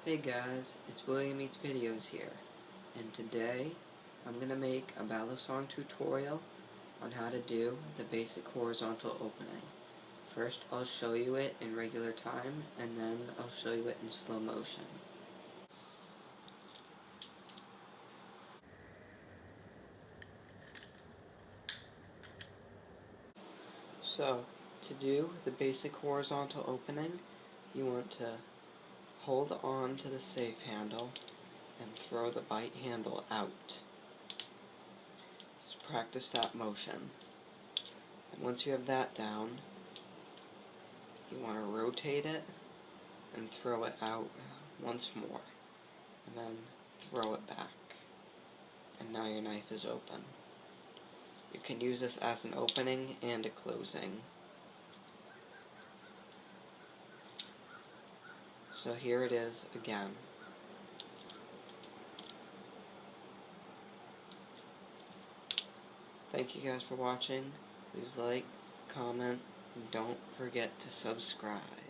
Hey guys, it's William Eats Videos here, and today I'm going to make a Balisong tutorial on how to do the basic horizontal opening. First I'll show you it in regular time, and then I'll show you it in slow motion. So, to do the basic horizontal opening, you want to hold on to the safe handle and throw the bite handle out. Just practice that motion. And once you have that down, you want to rotate it and throw it out once more, and then throw it back. And now your knife is open. You can use this as an opening and a closing. So here it is again. Thank you guys for watching. Please like, comment, and don't forget to subscribe.